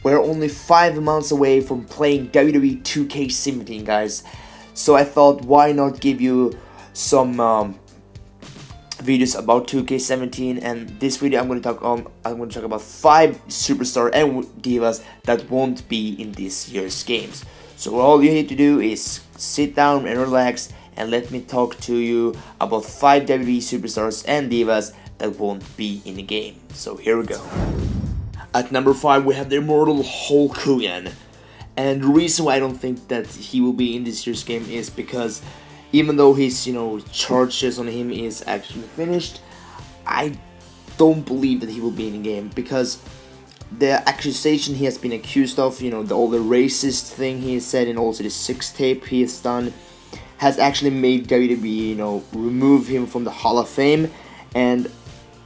we're only 5 months away from playing WWE 2K17, guys. So I thought, why not give you some videos about 2K17, and this video I'm going to talk about 5 superstars and divas that won't be in this year's games. So all you need to do is sit down and relax and let me talk to you about 5 WWE superstars and divas that won't be in the game. So here we go. At number 5 we have the immortal Hulk Hogan. And the reason why I don't think that he will be in this year's game is because even though his charges on him is actually finished, I don't believe that he will be in the game, because the accusation he has been accused of, all the racist thing he has said, and also the 6 tape he has done, has actually made WWE remove him from the Hall of Fame. And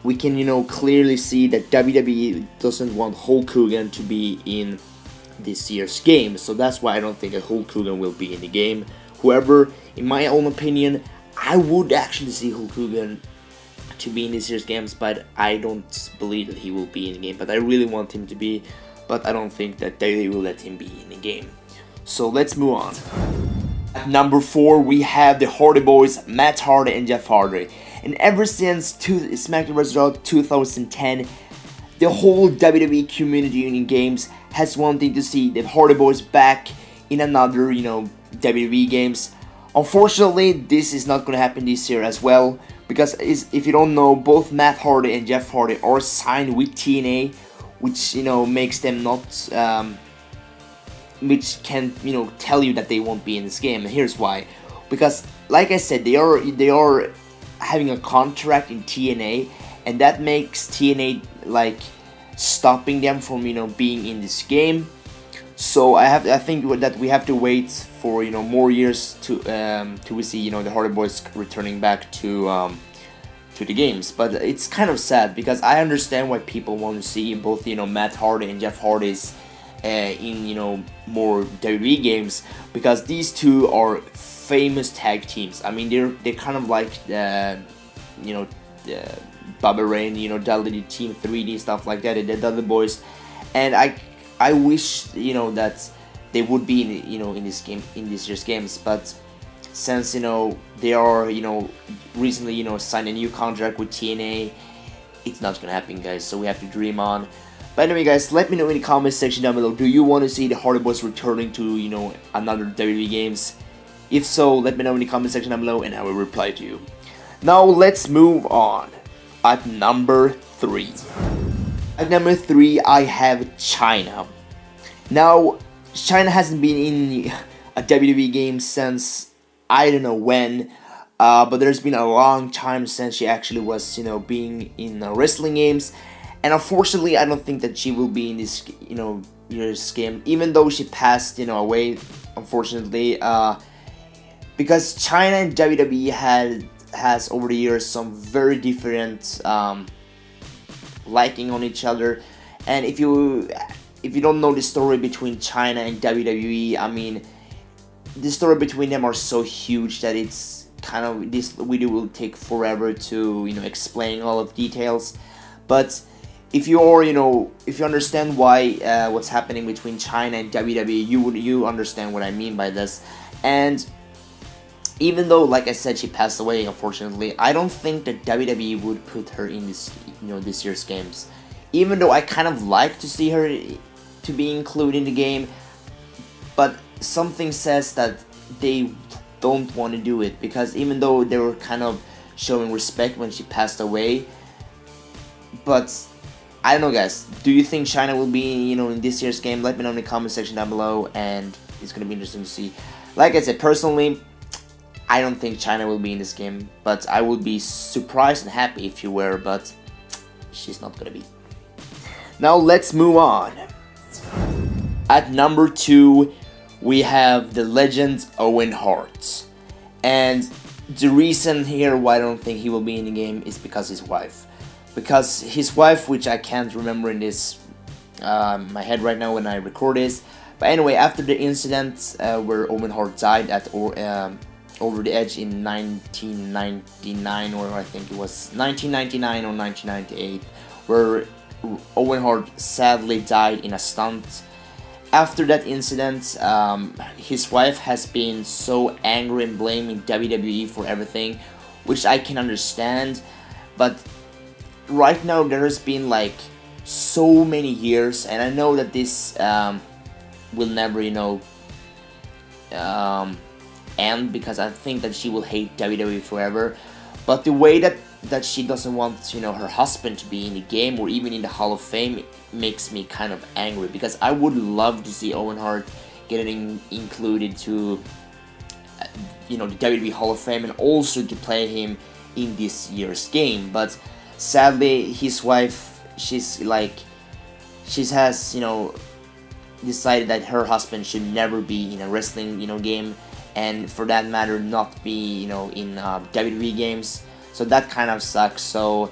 we can clearly see that WWE doesn't want Hulk Hogan to be in this year's game. So that's why I don't think that Hulk Hogan will be in the game. However, in my own opinion, I would actually see Hulk Hogan to be in this year's games, but I don't believe that he will be in the game. But I really want him to be, but I don't think that they will let him be in the game. So let's move on. At number 4 we have the Hardy Boys, Matt Hardy and Jeff Hardy. And ever since SmackDown vs. Raw 2010, the whole WWE community in games has wanted to see the Hardy Boys back in another, WWE games. Unfortunately, this is not going to happen this year as well, because if you don't know, both Matt Hardy and Jeff Hardy are signed with TNA, which makes them not, which can tell you that they won't be in this game. And here's why: because like I said, they are having a contract in TNA, and that makes TNA like stopping them from being in this game. So I think that we have to wait for more years to we see the Hardy Boys returning back to the games. But it's kind of sad, because I understand why people want to see both Matt Hardy and Jeff Hardy's in more WWE games, because these two are famous tag teams. I mean, they're kind of like the Bubba Ray, Dudley Team 3D, stuff like that. The Dudley Boys, and I wish that they would be in this game, in this year's games. But since they are recently signed a new contract with TNA, it's not gonna happen, guys. So we have to dream on. But anyway, guys, let me know in the comment section down below. Do you want to see the Hardy Boys returning to another WWE games? If so, let me know in the comment section down below, and I will reply to you. Now let's move on. At number 3. At number 3, I have Chyna. Now, Chyna hasn't been in a WWE game since I don't know when, but there's been a long time since she actually was, being in wrestling games. And unfortunately, I don't think that she will be in this, year's game, even though she passed, away, unfortunately, because Chyna and WWE has over the years some very different liking on each other. And if you don't know the story between Chyna and WWE, I mean, the story between them are so huge that it's kind of, this video will take forever to explain all of the details. But if you are if you understand why what's happening between Chyna and WWE, you understand what I mean by this. And even though, like I said, she passed away, unfortunately, I don't think that WWE would put her in this, this year's games. Even though I kind of like to see her to be included in the game, but something says that they don't want to do it, because even though they were kind of showing respect when she passed away, but I don't know, guys. Do you think Chyna will be, in this year's game? Let me know in the comment section down below, and it's gonna be interesting to see. Like I said, personally, I don't think Chyna will be in this game, but I would be surprised and happy if she were, but she's not gonna be. Now let's move on. At number 2, we have the legend Owen Hart. And the reason here why I don't think he will be in the game is because his wife. Because his wife, which I can't remember in this my head right now when I record this. But anyway, after the incident where Owen Hart died at Over the Edge in 1999, or I think it was 1999 or 1998, where Owen Hart sadly died in a stunt. After that incident, his wife has been so angry and blaming WWE for everything, which I can understand. But right now there has been like so many years, and I know that this will never, end, because I think that she will hate WWE forever. But the way that she doesn't want, her husband to be in the game or even in the Hall of Fame makes me kind of angry, because I would love to see Owen Hart getting included to the WWE Hall of Fame, and also to play him in this year's game. But sadly, his wife, she has decided that her husband should never be in a wrestling game, and for that matter not be in WWE games. So that kind of sucks. So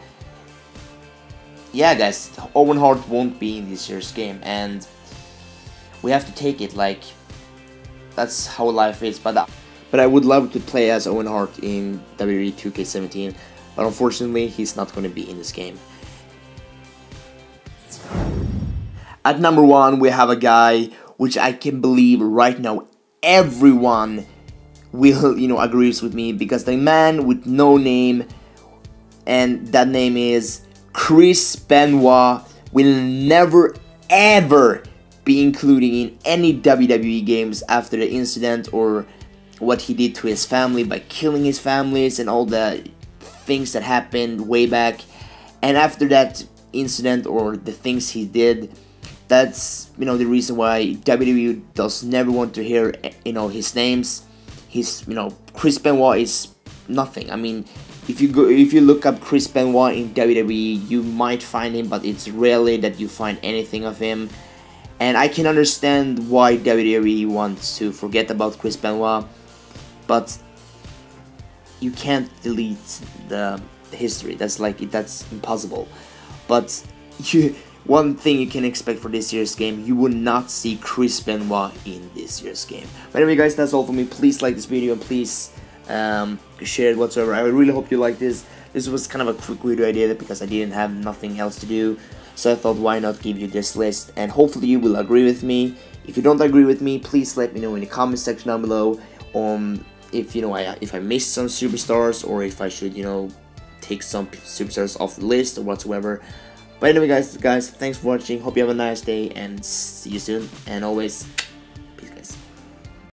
yeah, guys, Owen Hart won't be in this year's game, and we have to take it, like, that's how life is. But I would love to play as Owen Hart in WWE 2K17, but unfortunately he's not going to be in this game. At number 1, we have a guy which I can believe right now everyone will agrees with me, because the man with no name, and that name is Chris Benoit, will never ever be included in any WWE games after the incident, or what he did to his family by killing his families and all the things that happened way back. And after that incident, or the things he did, that's the reason why WWE does never want to hear his names. Chris Benoit is nothing. I mean, if you look up Chris Benoit in WWE, you might find him, but it's rarely that you find anything of him. And I can understand why WWE wants to forget about Chris Benoit, but you can't delete the history. That's impossible. But one thing you can expect for this year's game, you will not see Chris Benoit in this year's game. But anyway, guys, that's all for me. Please like this video, and please share it whatsoever. I really hope you like this. This was kind of a quick video I did because I didn't have nothing else to do. So I thought, why not give you this list, and hopefully you will agree with me. If you don't agree with me, please let me know in the comment section down below if if I missed some superstars, or if I should take some superstars off the list or whatsoever. But anyway, guys, thanks for watching. Hope you have a nice day, and see you soon. And always,